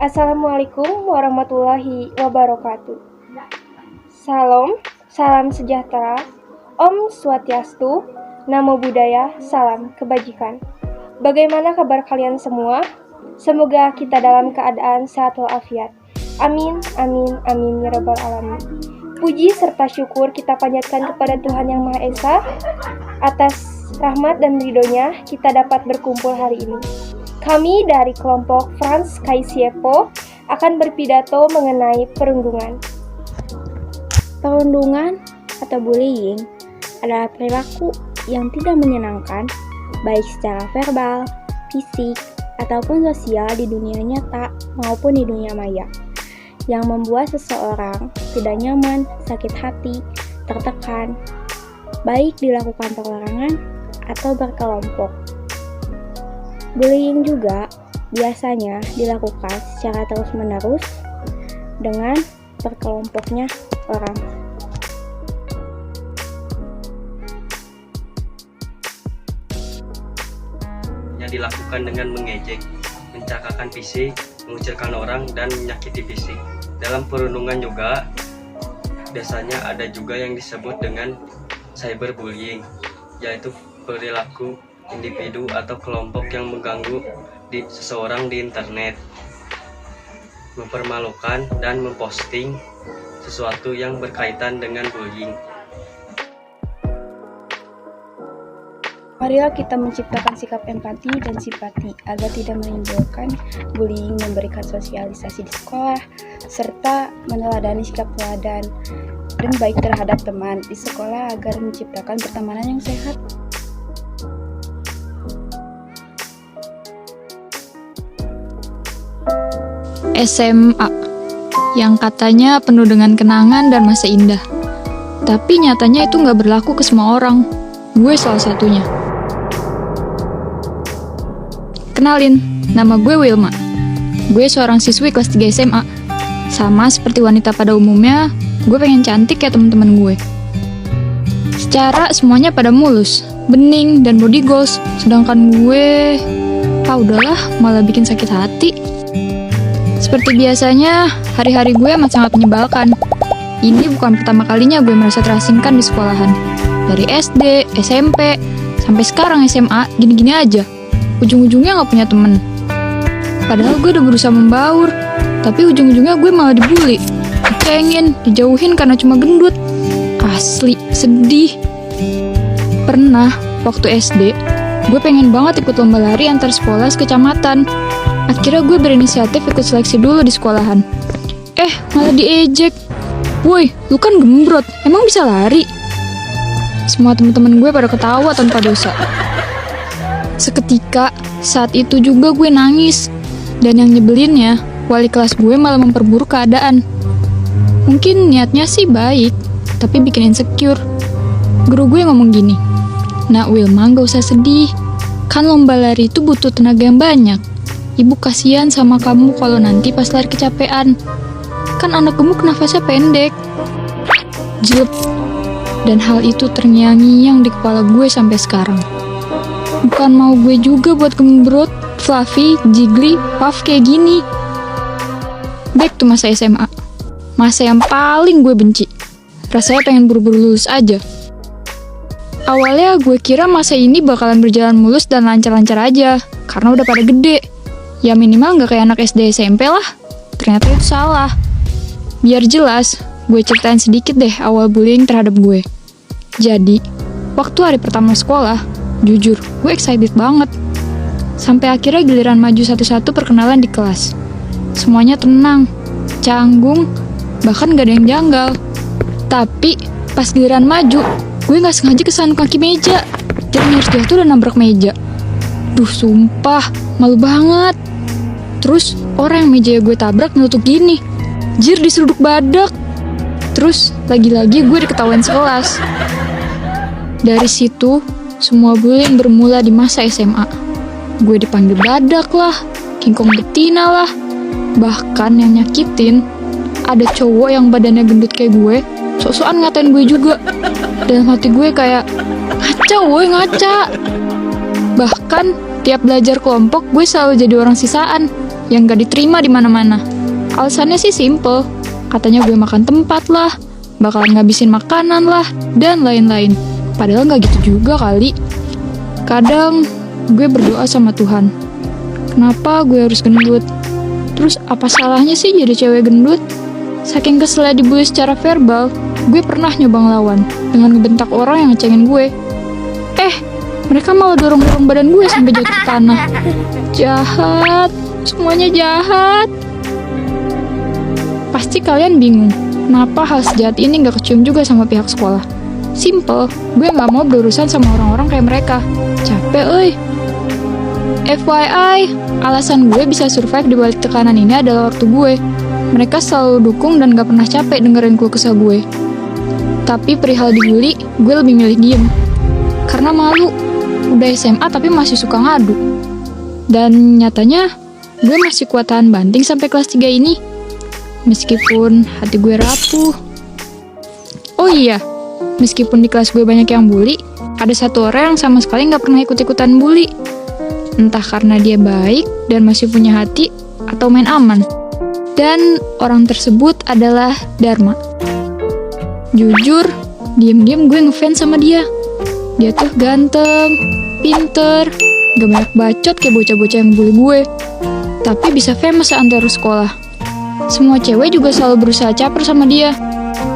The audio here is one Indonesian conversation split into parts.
Assalamualaikum warahmatullahi wabarakatuh. Salam sejahtera, Om Swastiastu, Namo Buddhaya, salam kebajikan. Bagaimana kabar kalian semua? Semoga kita dalam keadaan sehat walafiat. Amin, amin, amin, ya rabbal alamin. Puji serta syukur kita panjatkan kepada Tuhan Yang Maha Esa. Atas rahmat dan ridhonya kita dapat berkumpul hari ini. Kami dari kelompok Franz Kaisiepo akan berpidato mengenai perundungan. Perundungan atau bullying adalah perilaku yang tidak menyenangkan, baik secara verbal, fisik, ataupun sosial di dunia nyata maupun di dunia maya, yang membuat seseorang tidak nyaman, sakit hati, tertekan, baik dilakukan perorangan atau berkelompok. Bullying juga biasanya dilakukan secara terus-menerus dengan berkelompoknya orang. Yang dilakukan dengan mengejek, mencakapkan fisik, mengucilkan orang, dan menyakiti fisik. Dalam perundungan juga biasanya ada juga yang disebut dengan cyberbullying, yaitu perilaku individu atau kelompok yang mengganggu seseorang di internet, mempermalukan dan memposting sesuatu yang berkaitan dengan bullying. Marilah kita menciptakan sikap empati dan simpati agar tidak menimbulkan bullying, memberikan sosialisasi di sekolah, serta meneladani sikap teladan dan baik terhadap teman di sekolah agar menciptakan pertemanan yang sehat. SMA yang katanya penuh dengan kenangan dan masa indah, tapi nyatanya itu nggak berlaku ke semua orang. Gue salah satunya. Kenalin, nama gue Wilma. Gue seorang siswi kelas 3 SMA. Sama seperti wanita pada umumnya, gue pengen cantik kayak teman-teman gue. Secara semuanya pada mulus, bening, dan body goals, sedangkan gue, udahlah, malah bikin sakit hati. Seperti biasanya, hari-hari gue amat sangat menyebalkan. Ini bukan pertama kalinya gue merasa terasingkan di sekolahan. Dari SD, SMP, sampai sekarang SMA, gini-gini aja. Ujung-ujungnya gak punya temen. Padahal gue udah berusaha membaur, tapi ujung-ujungnya gue malah dibully, dicengin, dijauhin karena cuma gendut. Asli, sedih. Pernah, waktu SD, gue pengen banget ikut lomba lari antar sekolah sekecamatan. Akhirnya gue berinisiatif ikut seleksi dulu di sekolahan. Malah diejek. Woi, lu kan gembrot, emang bisa lari? Semua teman-teman gue pada ketawa tanpa dosa. Seketika, saat itu juga gue nangis. Dan yang nyebelinnya, wali kelas gue malah memperburuk keadaan. Mungkin niatnya sih baik, tapi bikin insecure. Guru gue ngomong gini, "Nak Wilma, gak usah sedih. Kan lomba lari itu butuh tenaga yang banyak. Ibu kasihan sama kamu kalau nanti pas lari kecapean. Kan anak gemuk nafasnya pendek." Jelek. Dan hal itu terngiang-ngiang di kepala gue sampai sekarang. Bukan mau gue juga buat gembrot, fluffy, jiggly, puff kayak gini. Back to masa SMA. Masa yang paling gue benci. Rasanya pengen buru-buru lulus aja. Awalnya gue kira masa ini bakalan berjalan mulus dan lancar-lancar aja, karena udah pada gede. Ya minimal gak kayak anak SD SMP lah. Ternyata itu salah. Biar jelas, gue ceritain sedikit deh awal bullying terhadap gue. Jadi, waktu hari pertama sekolah, jujur, gue excited banget. Sampai akhirnya giliran maju satu-satu perkenalan di kelas. Semuanya tenang, canggung, bahkan gak ada yang janggal. Tapi, pas giliran maju, gue gak sengaja kesandung kaki meja. Jadi harus jatuh dan nabrak meja. Duh, sumpah, malu banget. Terus, orang yang meja gue tabrak nutup gini. Jir, diseruduk badak. Terus, lagi-lagi gue diketawain sekelas. Dari situ, semua bullying bermula di masa SMA. Gue dipanggil badak lah, kingkong betina lah. Bahkan yang nyakitin, ada cowok yang badannya gendut kayak gue, sok-sokan ngatain gue juga. Dalam hati gue kayak, ngaca woi, ngaca. Bahkan, tiap belajar kelompok, gue selalu jadi orang sisaan. yang gak diterima di mana-mana. Alasannya sih simple, katanya gue makan tempat lah, bakalan ngabisin makanan lah, dan lain-lain. Padahal gak gitu juga kali. Kadang gue berdoa sama Tuhan, kenapa gue harus gendut? Terus apa salahnya sih jadi cewek gendut? Saking keselnya dibully secara verbal, gue pernah nyoba ngelawan dengan ngebentak orang yang ngecengin gue. Mereka malah dorong-dorong badan gue sampai jatuh ke tanah. Jahat, semuanya jahat. Pasti kalian bingung, kenapa hal sejahat ini gak kecium juga sama pihak sekolah. Simple, gue gak mau berurusan sama orang-orang kayak mereka. Capek, euy. FYI, alasan gue bisa survive di balik tekanan ini adalah waktu gue. Mereka selalu dukung dan gak pernah capek dengerin keluh kesah gue. Tapi perihal dibully, gue lebih milih diem. Karena malu, udah SMA tapi masih suka ngadu. Dan nyatanya, gue masih kuat tahan banting sampai kelas 3 ini. Meskipun hati gue rapuh. Oh iya, meskipun di kelas gue banyak yang bully, ada satu orang yang sama sekali gak pernah ikut-ikutan bully. Entah karena dia baik dan masih punya hati, atau main aman. Dan orang tersebut adalah Dharma. Jujur, diam-diam gue ngefans sama dia. Dia tuh ganteng, pinter, gak banyak bacot kayak bocah-bocah yang bully gue. Tapi bisa famous antara sekolah. Semua cewek juga selalu berusaha caper sama dia.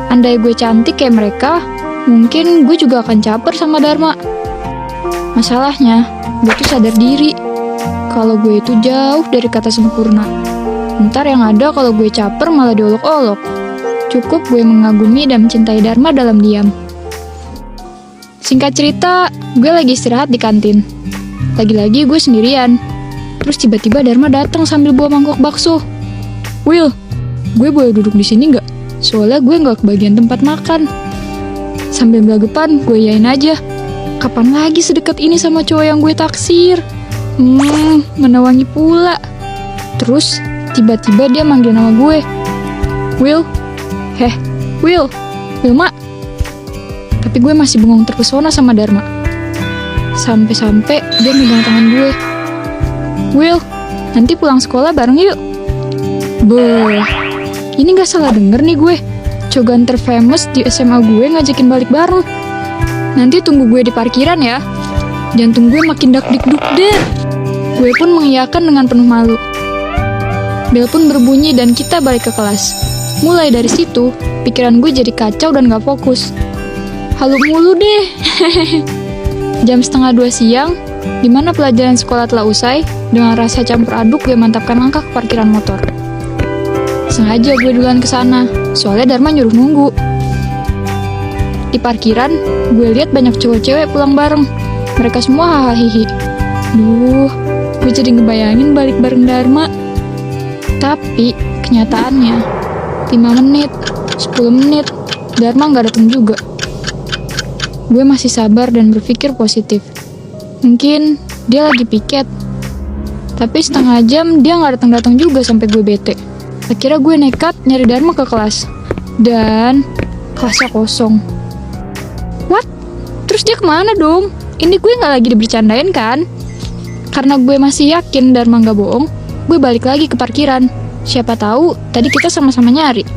Andai gue cantik kayak mereka, mungkin gue juga akan caper sama Dharma. Masalahnya, gue tuh sadar diri kalau gue itu jauh dari kata sempurna. Ntar yang ada kalau gue caper malah diolok-olok. Cukup gue mengagumi dan mencintai Dharma dalam diam. Singkat cerita, gue lagi istirahat di kantin. Lagi-lagi gue sendirian. Terus tiba-tiba Dharma datang sambil bawa mangkok bakso. Will, gue boleh duduk di sini nggak? Soalnya gue nggak kebagian tempat makan. Sambil belagapan, gue yain aja. Kapan lagi sedekat ini sama cowok yang gue taksir? Menawangi pula. Terus, tiba-tiba dia manggil nama gue. Will, Will, Wilma. Tapi gue masih bengong terpesona sama Dharma. Sampai-sampai dia megang tangan gue. Will, nanti pulang sekolah bareng yuk. Beuh, ini gak salah denger nih gue. Cogan terfamous di SMA gue ngajakin balik bareng. Nanti tunggu gue di parkiran ya. Jantung gue makin dak-dik-duk deh. Gue pun mengiyakan dengan penuh malu. Bel pun berbunyi dan kita balik ke kelas. Mulai dari situ, pikiran gue jadi kacau dan gak fokus. Halu mulu deh. Jam 1:30 siang, di mana pelajaran sekolah telah usai, dengan rasa campur aduk gue mantapkan langkah ke parkiran motor. Sengaja gue duluan ke sana, soalnya Dharma nyuruh nunggu. Di parkiran, gue lihat banyak cowok cewek pulang bareng. Mereka semua hahaha. Duh, gue jadi ngebayangin balik bareng Dharma. Tapi, kenyataannya, 5 menit, 10 menit, Dharma gak datang juga. Gue masih sabar dan berpikir positif. Mungkin dia lagi piket. Tapi setengah jam dia gak datang-datang juga sampai gue bete. Akhirnya gue nekat nyari Dharma ke kelas. Dan kelasnya kosong. What? Terus dia kemana dong? Ini gue gak lagi dibercandain kan? Karena gue masih yakin Dharma gak bohong, gue balik lagi ke parkiran. Siapa tahu tadi kita sama-sama nyari.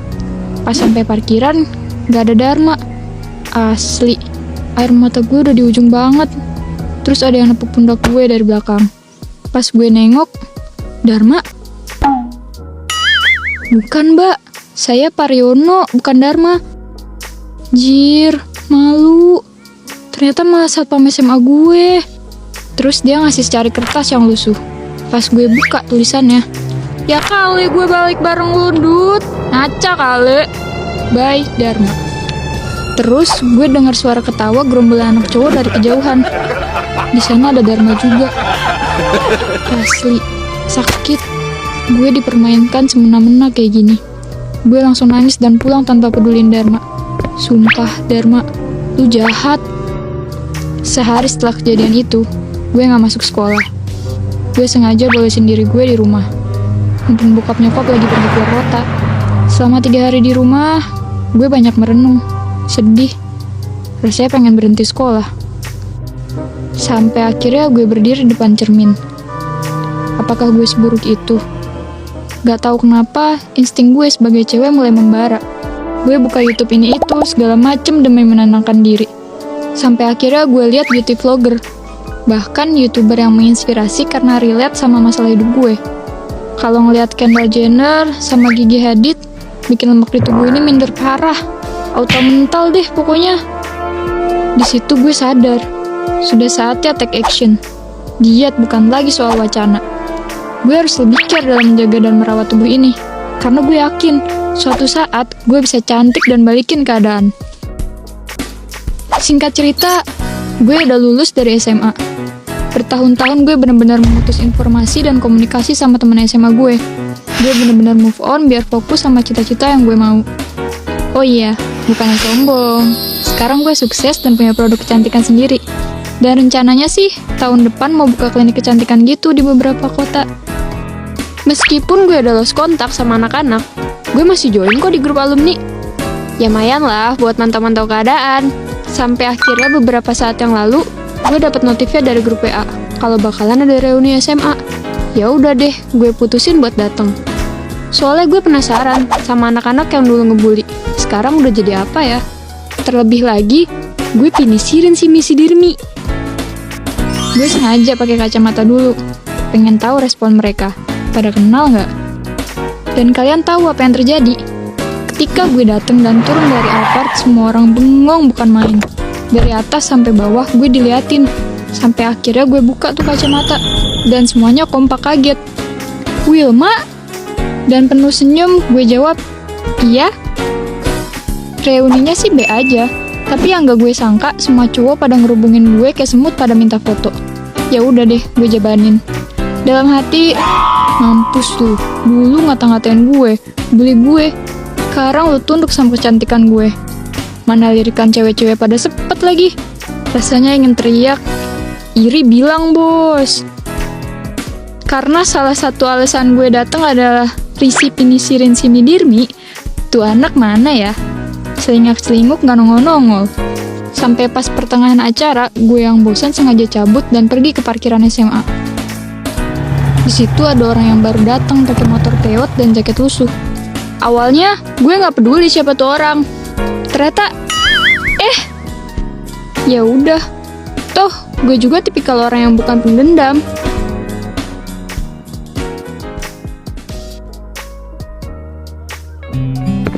Pas sampai parkiran, gak ada Dharma. Asli, air mata gue udah di ujung banget. Terus ada yang nepuk pundak gue dari belakang. Pas gue nengok, Dharma. Bukan mbak, saya Pariono, bukan Dharma. Jir, malu. Ternyata malah satpam SMA gue. Terus dia ngasih secari kertas yang lusuh. Pas gue buka tulisannya, ya kali gue balik bareng lu, Dut. Ngaca kali. Bye, Dharma. Terus gue dengar suara ketawa gerombolan anak cowok dari kejauhan. Di sana ada Dharma juga. Asli, sakit. Gue dipermainkan semena-mena kayak gini. Gue langsung nangis dan pulang tanpa pedulin Dharma. Sumpah, Dharma, lu jahat. Sehari setelah kejadian itu, gue gak masuk sekolah. Gue sengaja bolesin diri gue di rumah. Mumpung bokap nyokap lagi pergi keluar kota. Selama 3 hari di rumah, gue banyak merenung, sedih. Rasanya pengen berhenti sekolah. Sampai akhirnya gue berdiri di depan cermin. Apakah gue seburuk itu? Gak tahu kenapa, insting gue sebagai cewek mulai membara. Gue buka YouTube ini itu, segala macem demi menenangkan diri. Sampai akhirnya gue lihat beauty vlogger. Bahkan YouTuber yang menginspirasi karena relate sama masalah hidup gue. Kalau ngeliat Kendall Jenner sama Gigi Hadid, bikin lemak di tubuh ini minder parah. Auto mental deh pokoknya. Di situ gue sadar, sudah saatnya take action. Diet bukan lagi soal wacana. Gue harus lebih care dalam menjaga dan merawat tubuh ini. Karena gue yakin, suatu saat gue bisa cantik dan balikin keadaan. Singkat cerita, gue udah lulus dari SMA. Bertahun-tahun gue benar-benar memutus informasi dan komunikasi sama temen SMA gue. Gue benar-benar move on biar fokus sama cita-cita yang gue mau. Oh iya, bukannya sombong. Sekarang gue sukses dan punya produk kecantikan sendiri. Dan rencananya sih, tahun depan mau buka klinik kecantikan gitu di beberapa kota. Meskipun gue udah lost kontak sama anak-anak, gue masih join kok di grup alumni. Ya lumayan lah buat mantau-mantau keadaan. Sampai akhirnya beberapa saat yang lalu, gue dapet notifnya dari grup WA kalau bakalan ada reuni SMA. Ya udah deh, gue putusin buat dateng. Soalnya gue penasaran sama anak-anak yang dulu ngebully. Sekarang udah jadi apa ya? Terlebih lagi, gue pinisirin si misi Dirmi. Gue sengaja pakai kacamata dulu, pengen tahu respon mereka. Pada kenal nggak? Dan kalian tahu apa yang terjadi? Ketika gue dateng dan turun dari apart, semua orang bengong bukan main. Dari atas sampai bawah gue diliatin. Sampai akhirnya gue buka tuh kacamata. Dan semuanya kompak kaget. Wilma? Dan penuh senyum gue jawab, iya. Reuninya sih B aja. Tapi yang gak gue sangka, semua cowok pada ngerubungin gue kayak semut pada minta foto. Ya udah deh, gue jabanin. Dalam hati, mampus lu, dulu ngata-ngatain gue, bully gue. Sekarang lu tunduk sama kecantikan gue. Mana lirikan cewek-cewek pada sepet lagi. Rasanya ingin teriak, iri bilang bos. Karena salah satu alasan gue datang adalah Risi pinisirin si Dirmi. Tuh anak mana ya? Selingak-selinguk gak nongol-nongol. Sampai pas pertengahan acara, gue yang bosan sengaja cabut dan pergi ke parkiran SMA. Di situ ada orang yang baru datang pakai motor Peot dan jaket lusuh. Awalnya gue nggak peduli siapa tuh orang. Ternyata, ya udah. Toh gue juga tipikal orang yang bukan pendendam.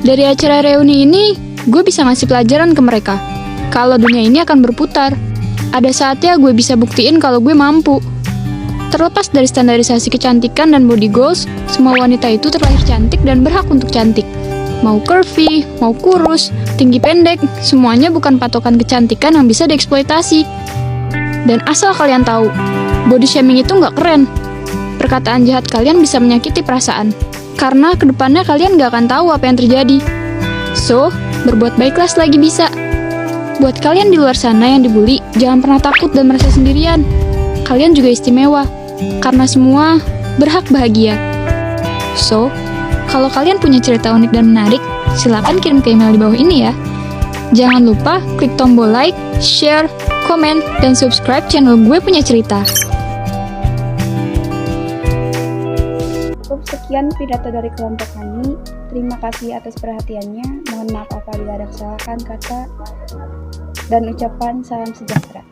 Dari acara reuni ini, gue bisa ngasih pelajaran ke mereka. Kalau dunia ini akan berputar. Ada saatnya gue bisa buktiin kalau gue mampu. Terlepas dari standarisasi kecantikan dan body goals, semua wanita itu terlahir cantik dan berhak untuk cantik. Mau curvy, mau kurus, tinggi pendek, semuanya bukan patokan kecantikan yang bisa dieksploitasi. Dan asal kalian tahu, body shaming itu nggak keren. Perkataan jahat kalian bisa menyakiti perasaan. Karena kedepannya kalian nggak akan tahu apa yang terjadi. So, berbuat baiklah selagi bisa. Buat kalian di luar sana yang dibully, jangan pernah takut dan merasa sendirian. Kalian juga istimewa. Karena semua berhak bahagia. So, kalau kalian punya cerita unik dan menarik, silakan kirim ke email di bawah ini ya. Jangan lupa klik tombol like, share, komen, dan subscribe channel Gue Punya Cerita. Cukup sekian pidato dari kelompok kami. Terima kasih atas perhatiannya. Mohon maaf apabila ada kesalahan kata dan ucapan. Salam sejahtera.